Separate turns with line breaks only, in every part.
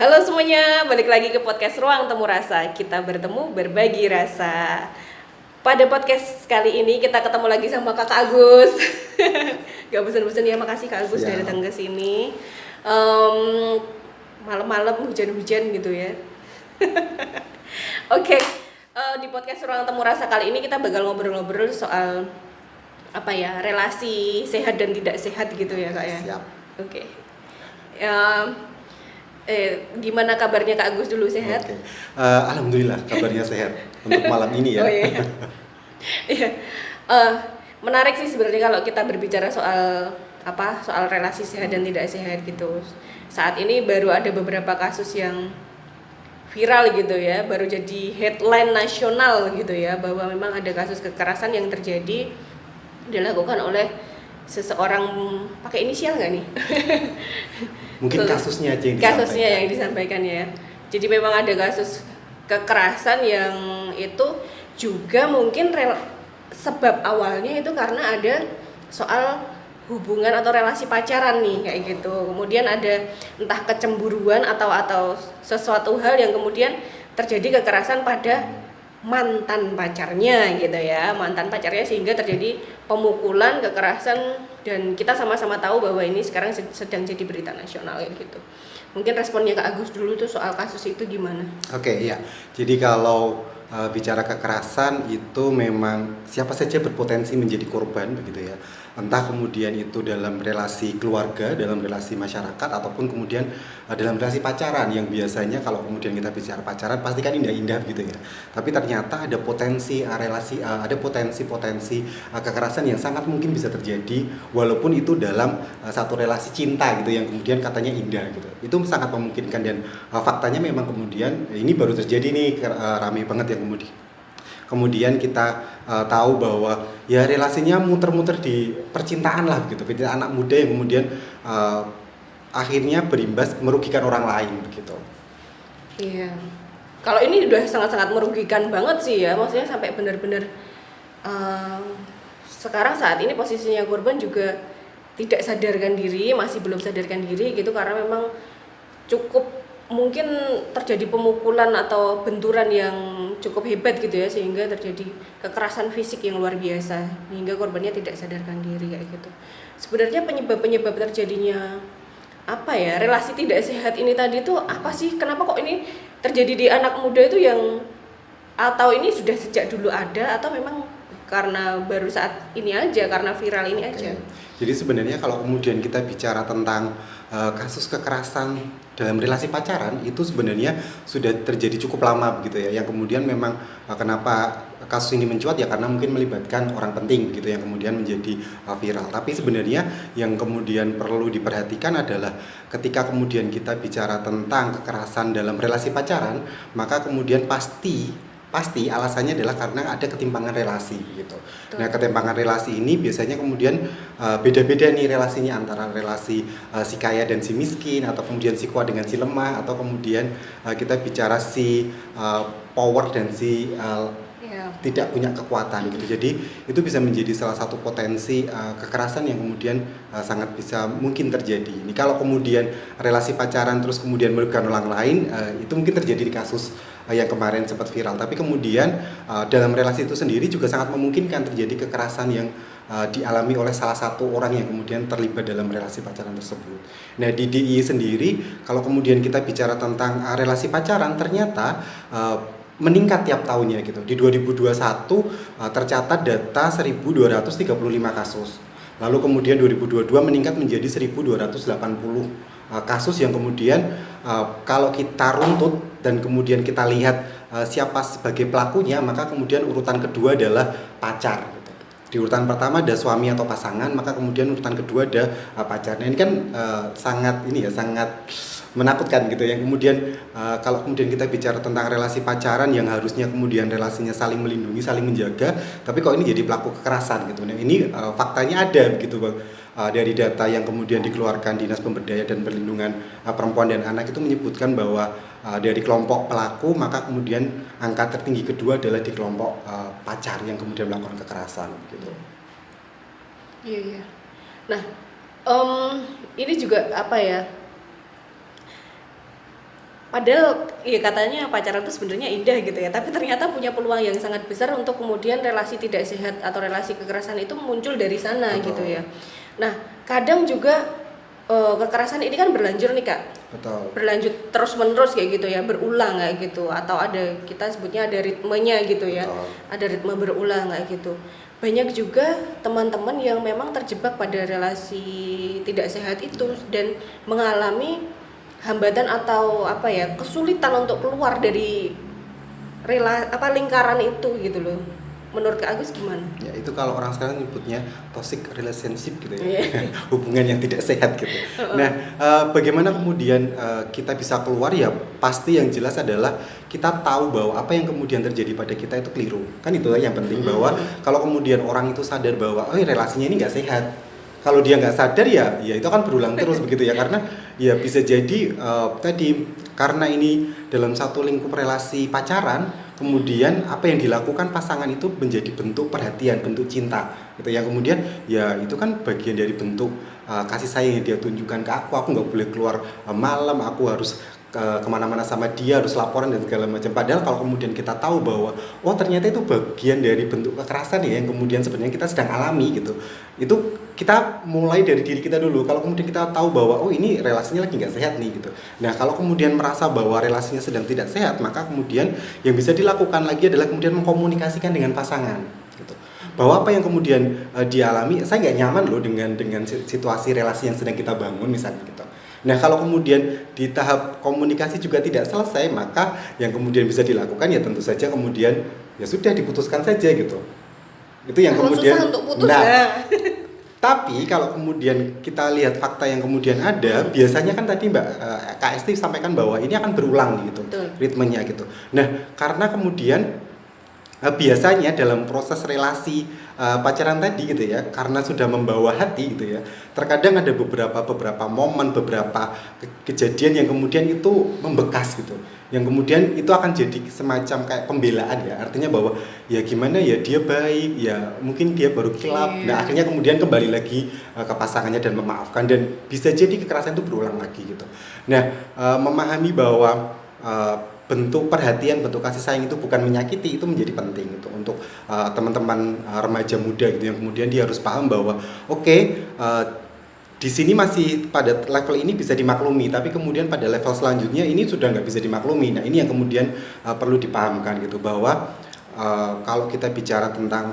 Halo semuanya, balik lagi ke podcast Ruang Temu Rasa. Kita bertemu berbagi rasa. Pada podcast kali ini kita ketemu lagi sama Kakak Agus. Gak bosan-bosan ya, makasih Kak Agus udah datang ke sini. Malam-malam hujan-hujan gitu ya. Oke, di podcast Ruang Temu Rasa kali ini kita bakal ngobrol-ngobrol soal apa ya, relasi sehat dan tidak sehat gitu ya Kak ya.
Siap.
Oke. Gimana kabarnya Kak Agus dulu, sehat?
Oke. Alhamdulillah kabarnya sehat untuk malam ini ya.
Oh iya. Iya. Menarik sih sebenarnya kalau kita berbicara soal soal relasi sehat dan tidak sehat gitu. Saat ini baru ada beberapa kasus yang viral gitu ya, baru jadi headline nasional gitu ya, bahwa memang ada kasus kekerasan yang terjadi dilakukan oleh seseorang, pakai inisial nggak nih?
Mungkin kasusnya aja yang disampaikan.
Kasusnya yang disampaikan ya. Jadi memang ada kasus kekerasan yang itu juga mungkin sebab awalnya itu karena ada soal hubungan atau relasi pacaran nih kayak gitu. Kemudian ada entah kecemburuan atau sesuatu hal yang kemudian terjadi kekerasan pada mantan pacarnya gitu ya, mantan pacarnya, sehingga terjadi pemukulan, kekerasan, dan kita sama-sama tahu bahwa ini sekarang sedang jadi berita nasional gitu. Mungkin responnya Kak Agus dulu tuh soal kasus itu gimana?
Oke, iya. Jadi kalau bicara kekerasan itu memang siapa saja berpotensi menjadi korban begitu ya. Entah kemudian itu dalam relasi keluarga, dalam relasi masyarakat, ataupun kemudian dalam relasi pacaran, yang biasanya kalau kemudian kita bicara pacaran pasti kan indah-indah gitu ya. Tapi ternyata ada potensi ada potensi kekerasan yang sangat mungkin bisa terjadi walaupun itu dalam satu relasi cinta gitu yang kemudian katanya indah gitu. Itu sangat memungkinkan, dan faktanya memang kemudian ini baru terjadi nih, ramai banget yang kemudian kita tahu bahwa ya relasinya muter-muter di percintaan lah gitu, anak muda yang kemudian akhirnya berimbas merugikan orang lain begitu.
Iya. Kalau ini udah sangat-sangat merugikan banget sih ya, maksudnya sampai benar-benar sekarang saat ini posisinya korban juga tidak sadarkan diri, masih belum sadarkan diri gitu, karena memang cukup mungkin terjadi pemukulan atau benturan yang cukup hebat gitu ya, sehingga terjadi kekerasan fisik yang luar biasa hingga korbannya tidak sadarkan diri kayak gitu. Sebenarnya penyebab terjadinya relasi tidak sehat ini tadi tuh apa sih? Kenapa kok ini terjadi di anak muda itu, yang atau ini sudah sejak dulu ada, atau memang karena baru saat ini aja, karena viral ini aja?
Jadi sebenarnya kalau kemudian kita bicara tentang kasus kekerasan dalam relasi pacaran, itu sebenarnya sudah terjadi cukup lama begitu ya. Yang kemudian memang kenapa kasus ini mencuat ya karena mungkin melibatkan orang penting gitu yang kemudian menjadi viral. Tapi sebenarnya yang kemudian perlu diperhatikan adalah ketika kemudian kita bicara tentang kekerasan dalam relasi pacaran, maka kemudian pasti alasannya adalah karena ada ketimpangan relasi gitu. Nah, ketimpangan relasi ini biasanya kemudian beda-beda nih relasinya, antara relasi si kaya dan si miskin, atau kemudian si kuat dengan si lemah, atau kemudian kita bicara si power dan si tidak punya kekuatan gitu. Jadi itu bisa menjadi salah satu potensi kekerasan yang kemudian sangat bisa mungkin terjadi. Ini kalau kemudian relasi pacaran terus kemudian merugikan orang lain, itu mungkin terjadi di kasus yang kemarin sempat viral. Tapi kemudian dalam relasi itu sendiri juga sangat memungkinkan terjadi kekerasan yang dialami oleh salah satu orang yang kemudian terlibat dalam relasi pacaran tersebut. Nah, di DIY sendiri kalau kemudian kita bicara tentang relasi pacaran, ternyata meningkat tiap tahunnya gitu. Di 2021 tercatat data 1.235 kasus. Lalu kemudian 2022 meningkat menjadi 1.280 kasus yang kemudian kalau kita runtut dan kemudian kita lihat siapa sebagai pelakunya, maka kemudian urutan kedua adalah pacar gitu. Di urutan pertama ada suami atau pasangan, maka kemudian urutan kedua ada pacar. Nah, ini kan sangat menakutkan gitu ya. Kemudian kalau kemudian kita bicara tentang relasi pacaran yang harusnya kemudian relasinya saling melindungi, saling menjaga, tapi kok ini jadi pelaku kekerasan gitu. Nah, ini faktanya ada begitu Bang. Dari data yang kemudian dikeluarkan Dinas Pemberdayaan dan Perlindungan Perempuan dan Anak itu menyebutkan bahwa dari kelompok pelaku, maka kemudian angka tertinggi kedua adalah di kelompok pacar yang kemudian melakukan kekerasan gitu.
Iya. Nah, ini juga Padahal ya katanya pacaran itu sebenarnya indah gitu ya, tapi ternyata punya peluang yang sangat besar untuk kemudian relasi tidak sehat atau relasi kekerasan itu muncul dari sana.
Betul.
Gitu ya. Nah, kadang juga kekerasan ini kan berlanjut nih Kak.
Betul.
Berlanjut terus-menerus kayak gitu ya, berulang kayak gitu, atau ada, kita sebutnya ada ritmenya gitu ya.
Betul.
Ada ritme berulang kayak gitu. Banyak juga teman-teman yang memang terjebak pada relasi tidak sehat itu dan mengalami hambatan atau apa ya, kesulitan untuk keluar dari lingkaran itu gitu loh. Menurut Kak Agus gimana?
Ya itu kalau orang sekarang nyebutnya toxic relationship gitu ya.
Iya.
Hubungan yang tidak sehat gitu. Nah, bagaimana kemudian kita bisa keluar, ya pasti yang jelas adalah kita tahu bahwa apa yang kemudian terjadi pada kita itu keliru. Kan itu yang penting, bahwa kalau kemudian orang itu sadar bahwa relasinya ini nggak sehat. Kalau dia nggak sadar ya itu akan berulang terus begitu ya, karena ya bisa jadi tadi karena ini dalam satu lingkup relasi pacaran, kemudian apa yang dilakukan pasangan itu menjadi bentuk perhatian, bentuk cinta gitu ya, kemudian ya itu kan bagian dari bentuk kasih sayang yang dia tunjukkan ke aku nggak boleh keluar malam, aku harus kemana-mana sama dia, harus laporan dan segala macam. Padahal kalau kemudian kita tahu bahwa ternyata itu bagian dari bentuk kekerasan ya, yang kemudian sebenarnya kita sedang alami gitu, itu kita mulai dari diri kita dulu. Kalau kemudian kita tahu bahwa ini relasinya lagi nggak sehat nih gitu, nah kalau kemudian merasa bahwa relasinya sedang tidak sehat, maka kemudian yang bisa dilakukan lagi adalah kemudian mengkomunikasikan dengan pasangan gitu, bahwa apa yang kemudian dialami, saya nggak nyaman loh dengan situasi relasi yang sedang kita bangun misalnya gitu. Nah kalau kemudian di tahap komunikasi juga tidak selesai, maka yang kemudian bisa dilakukan ya tentu saja kemudian ya sudah diputuskan saja gitu. Itu yang kemudian
susah untuk putus ya.
Tapi kalau kemudian kita lihat fakta yang kemudian ada, biasanya kan tadi Mbak Kak Esti sampaikan bahwa ini akan berulang gitu, ritmenya gitu. Nah karena kemudian biasanya dalam proses relasi pacaran tadi gitu ya, karena sudah membawa hati gitu ya, terkadang ada beberapa momen, beberapa kejadian yang kemudian itu membekas gitu, yang kemudian itu akan jadi semacam kayak pembelaan ya, artinya bahwa ya gimana ya dia baik ya, mungkin dia baru kilap, nah akhirnya kemudian kembali lagi ke pasangannya dan memaafkan, dan bisa jadi kekerasan itu berulang lagi gitu. Nah memahami bahwa bentuk perhatian, bentuk kasih sayang itu bukan menyakiti, itu menjadi penting gitu untuk teman-teman remaja muda gitu, yang kemudian dia harus paham bahwa di sini masih pada level ini bisa dimaklumi, tapi kemudian pada level selanjutnya ini sudah nggak bisa dimaklumi. Nah ini yang kemudian perlu dipahamkan gitu, bahwa kalau kita bicara tentang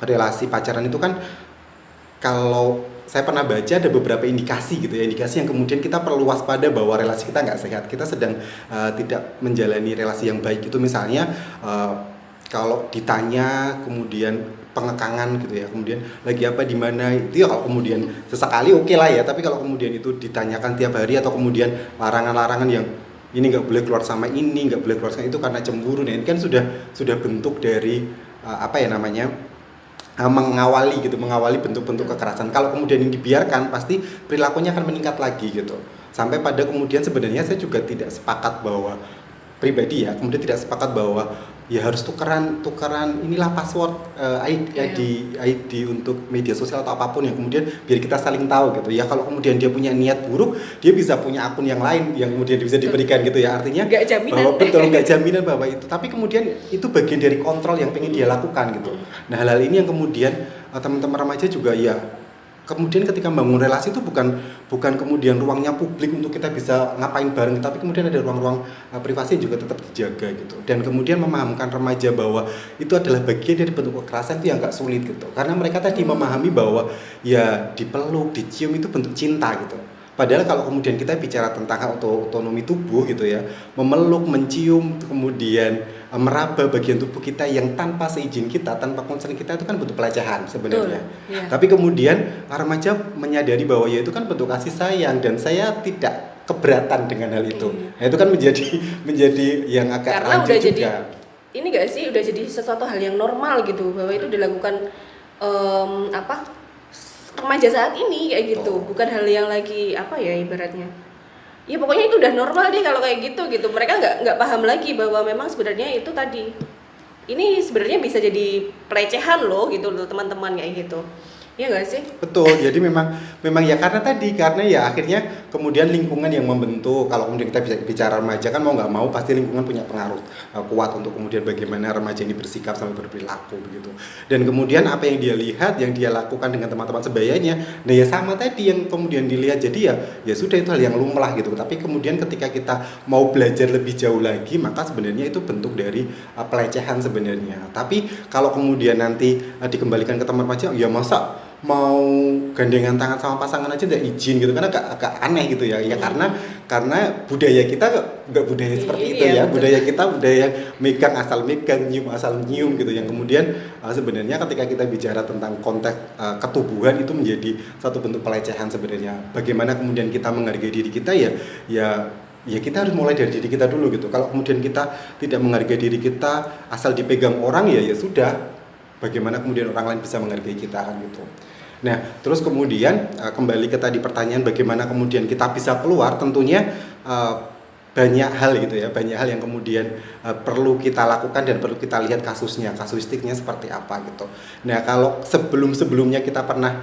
relasi pacaran itu kan, kalau saya pernah baca ada beberapa indikasi gitu ya, indikasi yang kemudian kita perlu waspada bahwa relasi kita nggak sehat, kita sedang tidak menjalani relasi yang baik. Itu misalnya kalau ditanya kemudian pengekangan gitu ya, kemudian lagi apa di mana, itu ya kalau kemudian sesekali oke lah ya, tapi kalau kemudian itu ditanyakan tiap hari, atau kemudian larangan-larangan yang ini nggak boleh keluar sama ini, nggak boleh keluar sama itu karena cemburu, nah ini kan sudah bentuk dari apa ya namanya, mengawali bentuk-bentuk kekerasan. Kalau kemudian ini dibiarkan, pasti perilakunya akan meningkat lagi gitu. Sampai pada kemudian sebenarnya saya juga tidak sepakat bahwa, pribadi ya, kemudian tidak sepakat bahwa ya harus tukeran inilah password ID untuk media sosial atau apapun yang kemudian biar kita saling tahu gitu ya. Kalau kemudian dia punya niat buruk, dia bisa punya akun yang lain yang kemudian bisa diberikan gitu ya, artinya
nggak jaminan,
bahwa nggak jaminan bahwa itu, tapi kemudian itu bagian dari kontrol yang pengen dia lakukan gitu. Nah hal-hal ini yang kemudian teman-teman remaja juga ya, kemudian ketika membangun relasi itu bukan kemudian ruangnya publik untuk kita bisa ngapain bareng, tapi kemudian ada ruang-ruang privasi yang juga tetap dijaga gitu. Dan kemudian memahamkan remaja bahwa itu adalah bagian dari bentuk kekerasan, itu yang gak sulit gitu, karena mereka tadi memahami bahwa ya dipeluk, dicium itu bentuk cinta gitu. Padahal kalau kemudian kita bicara tentang otonomi tubuh gitu ya, memeluk, mencium, kemudian meraba bagian tubuh kita yang tanpa seizin kita, tanpa konsen kita, itu kan bentuk pelecehan sebenarnya.
Ya.
Tapi kemudian remaja menyadari bahwa ya itu kan bentuk kasih sayang, dan saya tidak keberatan dengan hal itu. Nah, itu kan menjadi yang agak
karena
lanjut
udah
juga.
Jadi ini gak sih, udah jadi sesuatu hal yang normal gitu, bahwa itu dilakukan remaja saat ini kayak gitu, bukan hal yang lagi apa ya ibaratnya. Ya pokoknya itu udah normal deh kalau kayak gitu. Mereka nggak paham lagi bahwa memang sebenarnya itu tadi, ini sebenarnya bisa jadi pelecehan loh gitu loh teman-teman kayak gitu. Iya nggak sih?
Betul, jadi memang memang ya karena ya akhirnya kemudian lingkungan yang membentuk. Kalau kemudian kita bisa bicara remaja kan mau nggak mau pasti lingkungan punya pengaruh kuat untuk kemudian bagaimana remaja ini bersikap sampai berperilaku begitu. Dan kemudian apa yang dia lihat, yang dia lakukan dengan teman-teman sebayanya, nah ya sama tadi yang kemudian dilihat. Jadi ya sudah itu hal yang lumrah gitu. Tapi kemudian ketika kita mau belajar lebih jauh lagi, maka sebenarnya itu bentuk dari pelecehan sebenarnya. Tapi kalau kemudian nanti dikembalikan ke teman remaja, ya masa mau gandengan tangan sama pasangan aja tidak izin gitu, karena agak aneh gitu ya. Ya karena budaya kita nggak budaya seperti itu ya. Budaya kita budaya megang asal megang, nyium asal nyium gitu, yang kemudian sebenarnya ketika kita bicara tentang konteks ketubuhan itu menjadi satu bentuk pelecehan sebenarnya. Bagaimana kemudian kita menghargai diri kita ya kita harus mulai dari diri kita dulu gitu. Kalau kemudian kita tidak menghargai diri kita, asal dipegang orang ya sudah, bagaimana kemudian orang lain bisa menghargai kita kan gitu. Nah, terus kemudian kembali ke tadi pertanyaan bagaimana kemudian kita bisa keluar, tentunya banyak hal gitu ya, banyak hal yang kemudian perlu kita lakukan dan perlu kita lihat kasusnya, kasuistiknya seperti apa gitu. Nah, kalau sebelum-sebelumnya kita pernah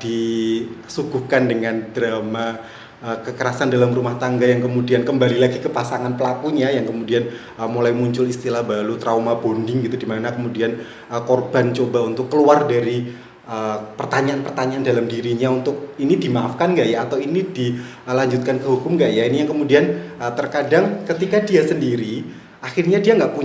disuguhkan dengan drama kekerasan dalam rumah tangga yang kemudian kembali lagi ke pasangan pelakunya, yang kemudian mulai muncul istilah baru trauma bonding gitu, dimana kemudian korban coba untuk keluar dari pertanyaan-pertanyaan dalam dirinya untuk ini dimaafkan nggak ya, atau ini dilanjutkan ke hukum nggak ya. Ini yang kemudian terkadang ketika dia sendiri akhirnya dia nggak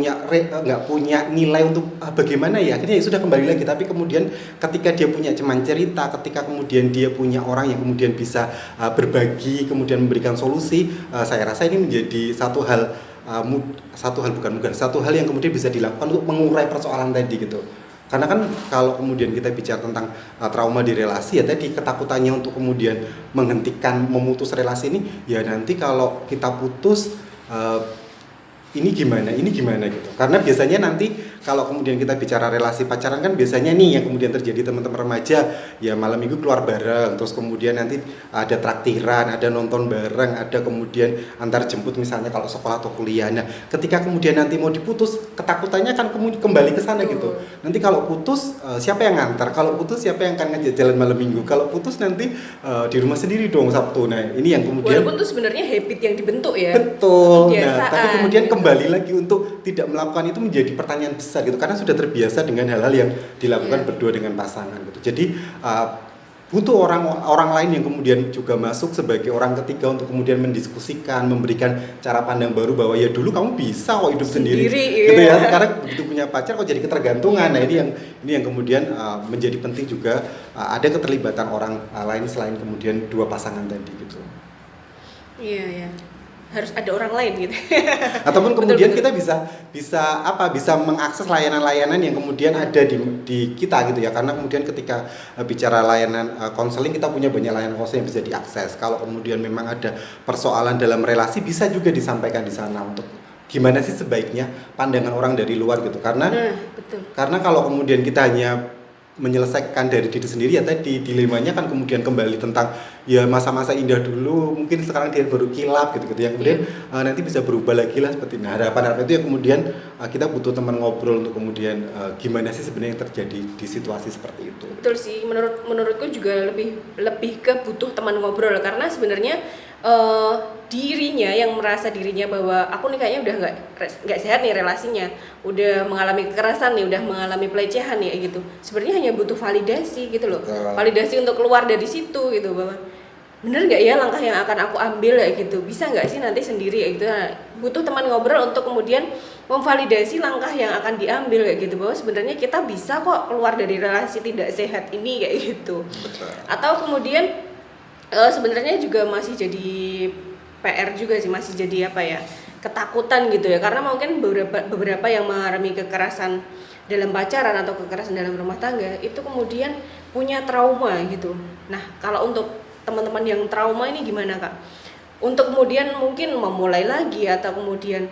punya nilai untuk bagaimana ya, akhirnya ya sudah kembali lagi. Tapi kemudian ketika dia punya teman cerita, ketika kemudian dia punya orang yang kemudian bisa berbagi, kemudian memberikan solusi, saya rasa ini menjadi satu hal yang kemudian bisa dilakukan untuk mengurai persoalan tadi gitu. Karena kan kalau kemudian kita bicara tentang trauma di relasi, ya tadi ketakutannya untuk kemudian memutus relasi ini, ya nanti kalau kita putus ini gimana gitu. Karena biasanya nanti kalau kemudian kita bicara relasi pacaran kan biasanya nih yang kemudian terjadi, teman-teman remaja ya malam minggu keluar bareng, terus kemudian nanti ada traktiran, ada nonton bareng, ada kemudian antar jemput misalnya kalau sekolah atau kuliah. Nah, ketika kemudian nanti mau diputus, ketakutannya kan kembali ke sana gitu. Nanti kalau putus siapa yang ngantar? Kalau putus siapa yang akan ngajak jalan malam minggu? Kalau putus nanti di rumah sendiri dong Sabtu. Nah, ini yang kemudian
walaupun itu sebenarnya habit yang dibentuk ya.
Betul. Nah, tapi kemudian kembali lagi untuk tidak melakukan itu menjadi pertanyaan besar gitu, karena sudah terbiasa dengan hal-hal yang dilakukan berdua dengan pasangan gitu. Jadi butuh orang lain yang kemudian juga masuk sebagai orang ketiga untuk kemudian mendiskusikan, memberikan cara pandang baru bahwa ya dulu kamu bisa kok hidup sendiri gitu ya. Sekarang begitu punya pacar kok jadi ketergantungan. Nah, ini yang kemudian menjadi penting juga, ada keterlibatan orang lain selain kemudian dua pasangan tadi gitu.
Iya. Harus ada orang lain gitu.
Ataupun kemudian kita bisa mengakses layanan-layanan yang kemudian ada di kita gitu ya. Karena kemudian ketika bicara layanan konseling, kita punya banyak layanan konseling yang bisa diakses. Kalau kemudian memang ada persoalan dalam relasi, bisa juga disampaikan di sana untuk gimana sih sebaiknya pandangan orang dari luar gitu. Karena karena kalau kemudian kita hanya menyelesaikan dari diri sendiri, ya tadi dilemanya kan kemudian kembali tentang ya masa-masa indah dulu, mungkin sekarang dia baru kilap gitu yang kemudian nanti bisa berubah lagi lah seperti ini. Harapan itu yang kemudian kita butuh teman ngobrol untuk kemudian gimana sih sebenarnya yang terjadi di situasi seperti itu.
Betul sih, menurutku juga lebih ke butuh teman ngobrol, karena sebenarnya dirinya yang merasa dirinya bahwa aku nih kayaknya udah nggak sehat nih relasinya, udah mengalami kekerasan nih, udah mengalami pelecehan ya gitu. Sebenarnya hanya butuh validasi gitu loh. Validasi untuk keluar dari situ gitu, bahwa bener nggak ya langkah yang akan aku ambil ya gitu, bisa nggak sih nanti sendiri ya gitu. Nah, butuh teman ngobrol untuk kemudian memvalidasi langkah yang akan diambil kayak gitu, bahwa sebenarnya kita bisa kok keluar dari relasi tidak sehat ini kayak gitu. Atau kemudian sebenarnya juga masih jadi PR juga sih, masih jadi ketakutan gitu ya, karena mungkin beberapa yang mengalami kekerasan dalam pacaran atau kekerasan dalam rumah tangga itu kemudian punya trauma gitu. Nah, kalau untuk teman-teman yang trauma ini gimana Kak? Untuk kemudian mungkin memulai lagi atau kemudian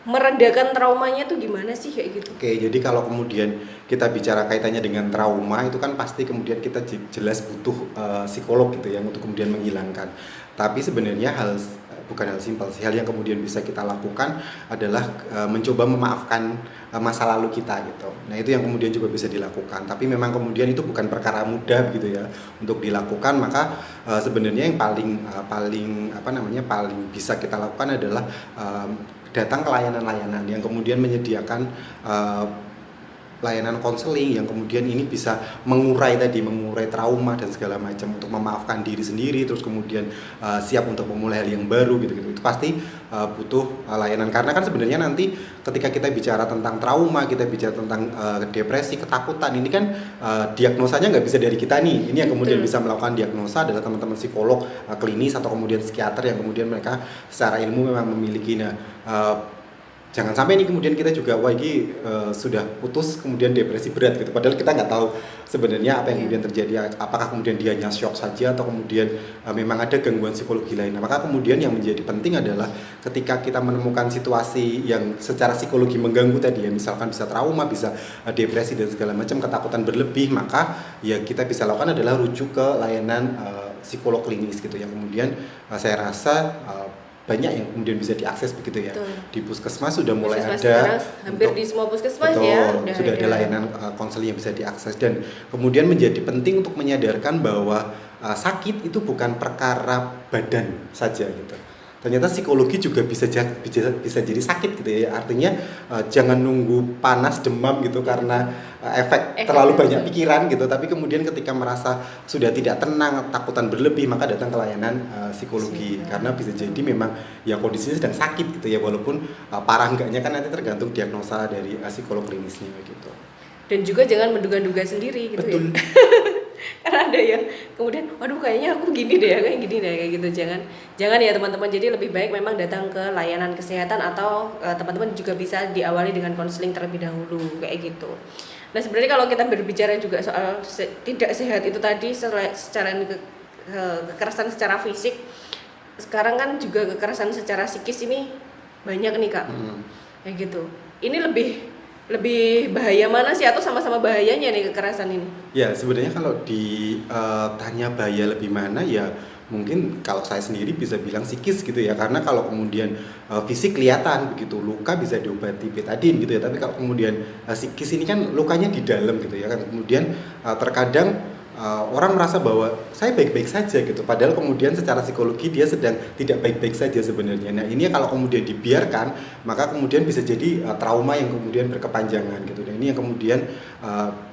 meredakan traumanya tuh gimana sih kayak gitu?
Oke, jadi kalau kemudian kita bicara kaitannya dengan trauma, itu kan pasti kemudian kita jelas butuh psikolog gitu ya untuk kemudian menghilangkan. Tapi sebenarnya bukan hal simpel sih. Hal yang kemudian bisa kita lakukan adalah mencoba memaafkan masa lalu kita gitu. Nah itu yang kemudian juga bisa dilakukan. Tapi memang kemudian itu bukan perkara mudah gitu ya untuk dilakukan. Maka sebenarnya yang paling bisa kita lakukan adalah datang ke layanan-layanan yang kemudian menyediakan layanan konseling yang kemudian ini bisa mengurai trauma dan segala macam untuk memaafkan diri sendiri, terus kemudian siap untuk memulai hal yang baru gitu. Itu pasti butuh layanan, karena kan sebenarnya nanti ketika kita bicara tentang trauma, kita bicara tentang depresi, ketakutan, ini kan diagnosanya nggak bisa dari kita nih. Ini yang kemudian bisa melakukan diagnosa adalah teman-teman psikolog klinis atau kemudian psikiater yang kemudian mereka secara ilmu memang memiliki. Jangan sampai ini kemudian kita juga sudah putus kemudian depresi berat gitu, padahal kita nggak tahu sebenarnya apa yang kemudian terjadi, apakah kemudian dia hanya shock saja atau kemudian memang ada gangguan psikologi lain. Nah, maka kemudian yang menjadi penting adalah ketika kita menemukan situasi yang secara psikologi mengganggu tadi ya, misalkan bisa trauma, bisa depresi dan segala macam, ketakutan berlebih, maka ya kita bisa lakukan adalah rujuk ke layanan psikolog klinis gitu, yang kemudian saya rasa banyak yang kemudian bisa diakses begitu ya. Betul. Di puskesmas sudah mulai ada,
hampir di semua puskesmas
betul,
ya
sudah ada layanan konseling yang bisa diakses. Dan kemudian menjadi penting untuk menyadarkan bahwa sakit itu bukan perkara badan saja gitu. Ternyata psikologi juga bisa jadi sakit gitu ya. Artinya jangan nunggu panas demam gitu karena efek terlalu banyak pikiran gitu. Tapi kemudian ketika merasa sudah tidak tenang, takutan berlebih, maka datang ke layanan psikologi. Karena bisa jadi memang ya kondisinya sedang sakit gitu ya. Walaupun parah enggaknya kan nanti tergantung diagnosa dari psikolog klinisnya gitu.
Dan juga jangan menduga-duga sendiri gitu. Betul. Ya. Karena ada yang kemudian waduh kayaknya aku gini deh kayak gitu. Jangan ya teman-teman. Jadi lebih baik memang datang ke layanan kesehatan atau teman-teman juga bisa diawali dengan konseling terlebih dahulu kayak gitu. Nah, sebenarnya kalau kita berbicara juga soal tidak sehat itu tadi secara kekerasan secara fisik, sekarang kan juga kekerasan secara psikis ini banyak nih Kak. Kayak gitu. Ini lebih bahaya mana sih, atau sama-sama bahayanya nih kekerasan ini?
Ya sebenarnya kalau ditanya bahaya lebih mana ya mungkin kalau saya sendiri bisa bilang psikis gitu ya, karena kalau kemudian fisik kelihatan begitu luka bisa diobati betadin gitu ya, tapi kalau kemudian psikis ini kan lukanya di dalam gitu ya kan, kemudian terkadang orang merasa bahwa saya baik-baik saja gitu, padahal kemudian secara psikologi dia sedang tidak baik-baik saja sebenarnya. Nah ini kalau kemudian dibiarkan maka kemudian bisa jadi trauma yang kemudian berkepanjangan gitu. Dan ini yang kemudian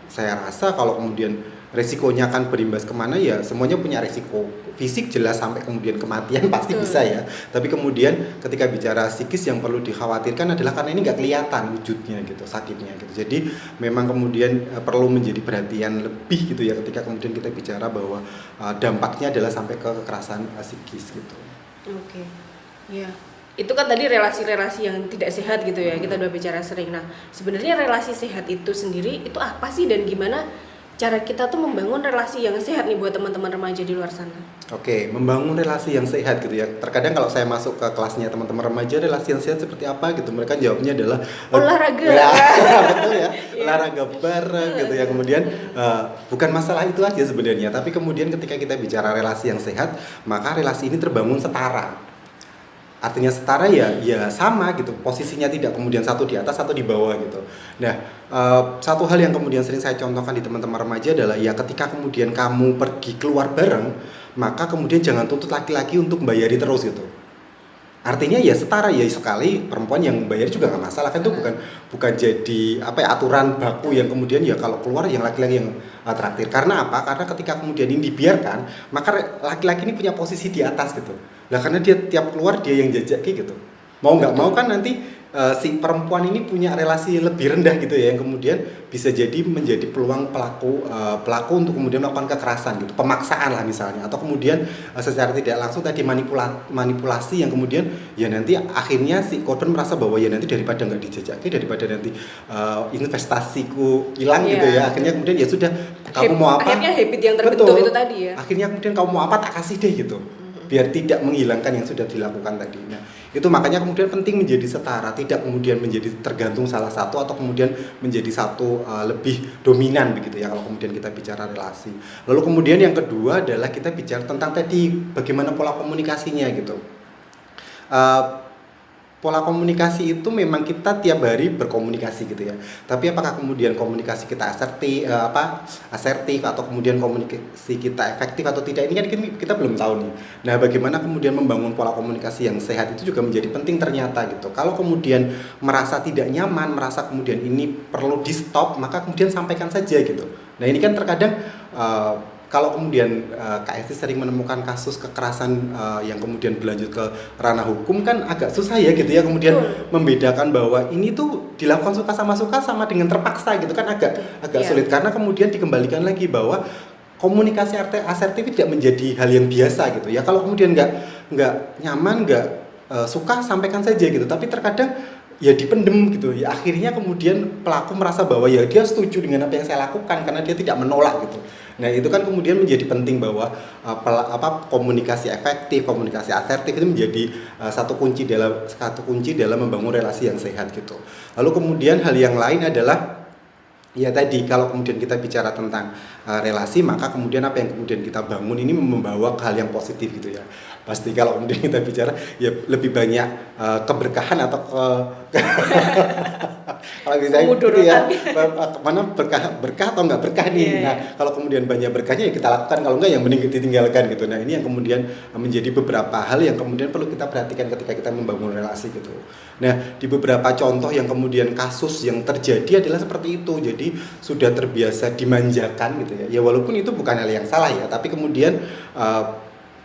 saya rasa kalau kemudian resikonya akan berimbas kemana ya, semuanya punya resiko. Fisik jelas sampai kemudian kematian pasti bisa ya, tapi kemudian ketika bicara psikis yang perlu dikhawatirkan adalah karena ini nggak kelihatan wujudnya gitu, sakitnya gitu. Jadi memang kemudian perlu menjadi perhatian lebih gitu ya ketika kemudian kita bicara bahwa dampaknya adalah sampai ke kekerasan psikis gitu.
Oke. Ya. Itu kan tadi relasi-relasi yang tidak sehat gitu ya, kita udah bicara sering. Nah, sebenarnya relasi sehat itu sendiri itu apa sih, dan gimana cara kita tuh membangun relasi yang sehat nih buat teman-teman remaja di luar sana?
Oke, membangun relasi yang sehat gitu ya. Terkadang kalau saya masuk ke kelasnya teman-teman remaja, relasi yang sehat seperti apa gitu, mereka jawabnya adalah
olahraga.
Betul ya, olahraga bareng gitu ya. Kemudian bukan masalah itu aja sebenarnya, tapi kemudian ketika kita bicara relasi yang sehat, maka relasi ini terbangun setara. Artinya setara ya sama gitu, posisinya tidak kemudian satu di atas satu di bawah gitu. Nah, satu hal yang kemudian sering saya contohkan di teman-teman remaja adalah ya ketika kemudian kamu pergi keluar bareng, maka kemudian jangan tuntut laki-laki untuk membayari terus gitu. Artinya ya setara, ya sekali perempuan yang bayar juga nggak masalah kan, itu bukan jadi aturan baku yang kemudian ya kalau keluar yang laki-laki yang traktir. Karena apa? Karena ketika kemudian ini dibiarkan, maka laki-laki ini punya posisi di atas gitu. Lah karena dia tiap keluar dia yang jajaki gitu. Mau nggak mau kan nanti si perempuan ini punya relasi lebih rendah gitu ya, yang kemudian bisa jadi menjadi peluang pelaku untuk kemudian melakukan kekerasan gitu, pemaksaan lah misalnya, atau kemudian secara tidak langsung tadi manipulasi yang kemudian ya nanti akhirnya si korban merasa bahwa ya nanti daripada nggak dijajaki, daripada nanti investasiku hilang gitu ya, akhirnya kemudian ya sudah kamu mau apa,
akhirnya habit yang terbentuk itu tadi ya,
akhirnya kemudian kamu mau apa tak kasih deh gitu, biar tidak menghilangkan yang sudah dilakukan tadi. Nah, itu makanya kemudian penting menjadi setara, tidak kemudian menjadi tergantung salah satu atau kemudian menjadi satu lebih dominan begitu ya kalau kemudian kita bicara relasi. Lalu kemudian yang kedua adalah kita bicara tentang tadi bagaimana pola komunikasinya gitu. pola komunikasi itu memang kita tiap hari berkomunikasi gitu ya. Tapi apakah kemudian komunikasi kita asertif atau kemudian komunikasi kita efektif atau tidak, ini kan kita belum tahu nih. Nah, bagaimana kemudian membangun pola komunikasi yang sehat itu juga menjadi penting ternyata gitu. Kalau kemudian merasa tidak nyaman, merasa kemudian ini perlu di stop, maka kemudian sampaikan saja gitu. Nah, ini kan terkadang kalau kemudian Kak Esti sering menemukan kasus kekerasan yang kemudian berlanjut ke ranah hukum, kan agak susah ya gitu ya kemudian membedakan bahwa ini tuh dilakukan suka sama dengan terpaksa gitu kan, agak sulit karena kemudian dikembalikan lagi bahwa komunikasi asertif tidak menjadi hal yang biasa gitu ya. Kalau kemudian nggak nyaman, nggak suka, sampaikan saja gitu, tapi terkadang ya dipendem gitu ya, akhirnya kemudian pelaku merasa bahwa ya dia setuju dengan apa yang saya lakukan karena dia tidak menolak gitu. Nah, itu kan kemudian menjadi penting bahwa komunikasi efektif, komunikasi asertif itu menjadi satu kunci dalam membangun relasi yang sehat gitu. Lalu kemudian hal yang lain adalah ya tadi, kalau kemudian kita bicara tentang relasi, maka kemudian apa yang kemudian kita bangun ini membawa ke hal yang positif gitu ya. Pasti kalau kemudian kita bicara ya lebih banyak keberkahan atau kalau misalnya gitu ya, mana berkah atau nggak berkah nih. Nah, kalau kemudian banyak berkahnya ya kita lakukan, kalau nggak yang mending ditinggalkan gitu. Nah, ini yang kemudian menjadi beberapa hal yang kemudian perlu kita perhatikan ketika kita membangun relasi gitu. Nah, di beberapa contoh yang kemudian kasus yang terjadi adalah seperti itu. Jadi sudah terbiasa dimanjakan gitu ya. Ya walaupun itu bukan hal yang salah ya, tapi kemudian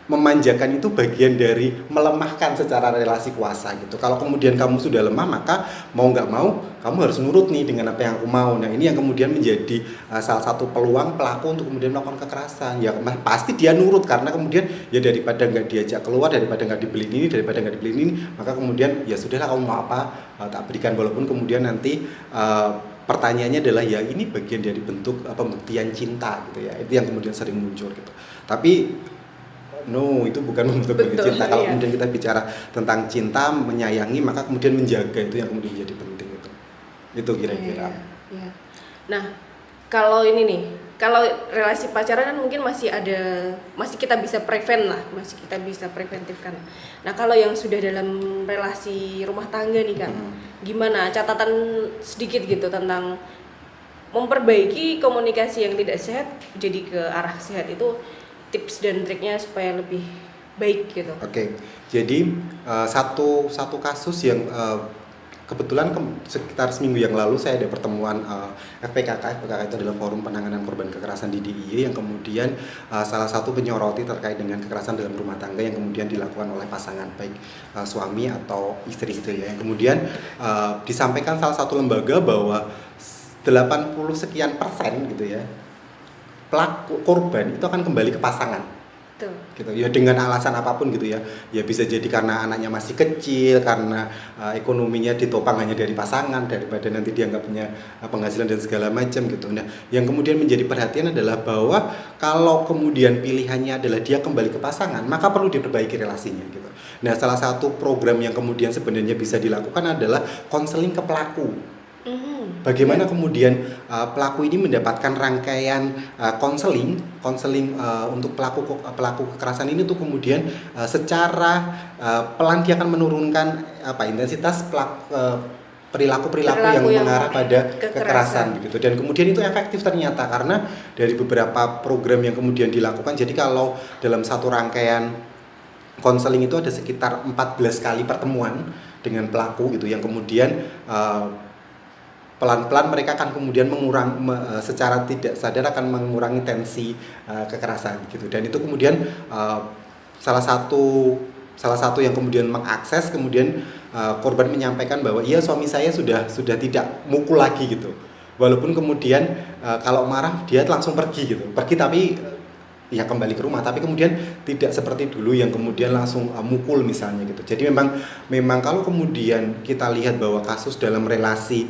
memanjakan itu bagian dari melemahkan secara relasi kuasa gitu. Kalau kemudian kamu sudah lemah, maka mau nggak mau kamu harus nurut nih dengan apa yang aku mau. Nah, ini yang kemudian menjadi salah satu peluang pelaku untuk kemudian melakukan kekerasan. Ya pasti dia nurut karena kemudian ya daripada nggak diajak keluar, daripada nggak dibeliin ini, daripada nggak dibeliin ini, maka kemudian ya sudahlah, kamu mau apa tak berikan, walaupun kemudian nanti pertanyaannya adalah ya ini bagian dari bentuk pembuktian cinta gitu ya. Itu yang kemudian sering muncul gitu. Tapi no, itu bukan bentuk cinta. Kalau kemudian kita bicara tentang cinta, menyayangi, maka kemudian menjaga, itu yang kemudian menjadi penting itu. Itu kira-kira.
Iya. Nah, kalau ini nih, kalau relasi pacaran kan mungkin masih kita bisa prevent lah, masih kita bisa preventifkan. Nah, kalau yang sudah dalam relasi rumah tangga nih Kak, gimana catatan sedikit gitu tentang memperbaiki komunikasi yang tidak sehat jadi ke arah sehat, itu tips dan triknya supaya lebih baik gitu.
Oke. Jadi satu kasus yang kebetulan sekitar seminggu yang lalu saya ada pertemuan FPKK itu adalah Forum Penanganan Korban Kekerasan di DIY, yang kemudian salah satu menyoroti terkait dengan kekerasan dalam rumah tangga yang kemudian dilakukan oleh pasangan, baik suami atau istri gitu ya. Yang kemudian disampaikan salah satu lembaga bahwa 80 sekian persen gitu ya, pelaku korban itu akan kembali ke pasangan. Betul. Gitu ya, dengan alasan apapun gitu ya. Ya bisa jadi karena anaknya masih kecil, karena ekonominya ditopang hanya dari pasangan, daripada nanti dia nggak punya penghasilan dan segala macam gitu. Nah, yang kemudian menjadi perhatian adalah bahwa kalau kemudian pilihannya adalah dia kembali ke pasangan, maka perlu diperbaiki relasinya gitu. Nah, salah satu program yang kemudian sebenarnya bisa dilakukan adalah konseling ke pelaku. Bagaimana kemudian pelaku ini mendapatkan rangkaian konseling untuk pelaku kekerasan ini, untuk kemudian secara pelan dia akan menurunkan intensitas perilaku yang mengarah pada kekerasan gitu. Dan kemudian itu efektif ternyata, karena dari beberapa program yang kemudian dilakukan, jadi kalau dalam satu rangkaian konseling itu ada sekitar 14 kali pertemuan dengan pelaku gitu, yang kemudian pelan-pelan mereka akan kemudian secara tidak sadar akan mengurangi tensi kekerasan gitu. Dan itu kemudian salah satu yang kemudian mengakses, kemudian korban menyampaikan bahwa iya, suami saya sudah tidak mukul lagi gitu. Walaupun kemudian kalau marah dia langsung pergi gitu. Pergi tapi ya kembali ke rumah, tapi kemudian tidak seperti dulu yang kemudian langsung mukul misalnya gitu. Jadi memang kalau kemudian kita lihat bahwa kasus dalam relasi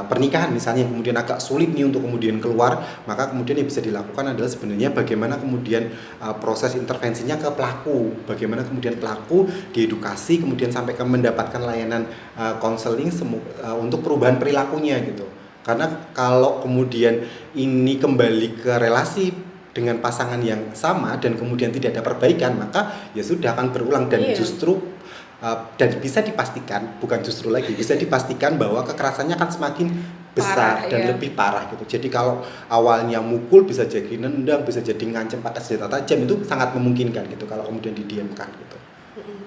pernikahan misalnya yang kemudian agak sulit nih untuk kemudian keluar, maka kemudian yang bisa dilakukan adalah sebenarnya bagaimana kemudian proses intervensinya ke pelaku, bagaimana kemudian pelaku diedukasi, kemudian sampai ke mendapatkan layanan konseling untuk perubahan perilakunya gitu. Karena kalau kemudian ini kembali ke relasi dengan pasangan yang sama dan kemudian tidak ada perbaikan, maka ya sudah akan berulang. Dan justru dan bisa dipastikan, bukan justru lagi, bisa dipastikan bahwa kekerasannya akan semakin besar
Parah,
dan
ya.
lebih parah gitu. Jadi kalau awalnya mukul bisa jadi nendang, bisa jadi ngancem pakai senjata tajam, itu sangat memungkinkan gitu kalau kemudian didiamkan gitu.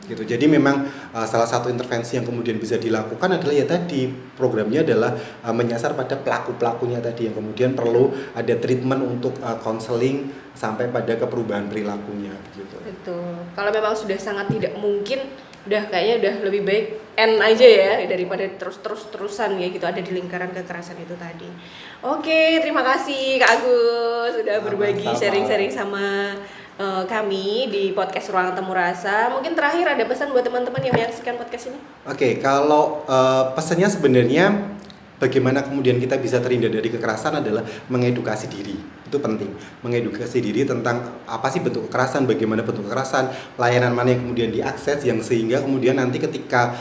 Gitu. Jadi memang salah satu intervensi yang kemudian bisa dilakukan adalah ya tadi, programnya adalah menyasar pada pelaku-pelakunya tadi, yang kemudian perlu ada treatment untuk counseling sampai pada perubahan perilakunya gitu.
Betul. Kalau memang sudah sangat tidak mungkin, udah kayaknya udah lebih baik end aja ya daripada terus-terusan ya gitu ada di lingkaran kekerasan itu tadi. Oke, terima kasih Kak Agus sudah berbagi
Sama-sama.
sharing-sharing sama kami di podcast Ruang Temu Rasa. Mungkin terakhir ada pesan buat teman-teman yang menyaksikan podcast ini?
Oke, kalau pesannya sebenarnya bagaimana kemudian kita bisa terhindar dari kekerasan adalah mengedukasi diri. Itu penting, mengedukasi diri tentang apa sih bentuk kekerasan, bagaimana bentuk kekerasan, layanan mana yang kemudian diakses, yang sehingga kemudian nanti ketika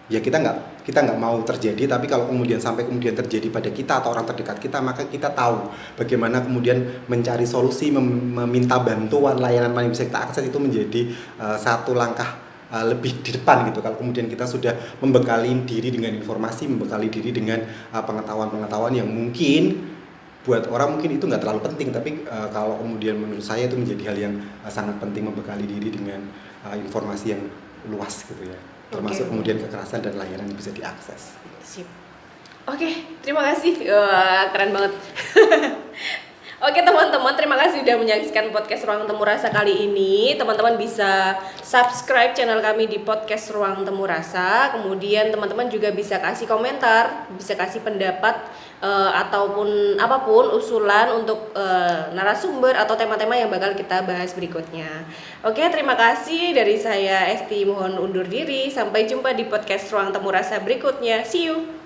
ya kita nggak mau terjadi, tapi kalau kemudian sampai kemudian terjadi pada kita atau orang terdekat kita, maka kita tahu bagaimana kemudian mencari solusi, meminta bantuan, layanan mana yang bisa kita akses, itu menjadi satu langkah lebih di depan gitu. Kalau kemudian kita sudah membekali diri dengan informasi, membekali diri dengan pengetahuan-pengetahuan yang mungkin buat orang mungkin itu nggak terlalu penting, tapi kalau kemudian menurut saya itu menjadi hal yang sangat penting, membekali diri dengan informasi yang luas gitu ya, termasuk kemudian kekerasan dan layanan yang bisa diakses.
Sip. Oke, terima kasih. Wah, keren banget. Oke teman-teman, terima kasih sudah menyaksikan podcast Ruang Temu Rasa kali ini. Teman-teman bisa subscribe channel kami di podcast Ruang Temu Rasa. Kemudian teman-teman juga bisa kasih komentar, bisa kasih pendapat ataupun apapun usulan untuk narasumber atau tema-tema yang bakal kita bahas berikutnya. Oke, terima kasih dari saya Esti, mohon undur diri. Sampai jumpa di podcast Ruang Temu Rasa berikutnya. See you.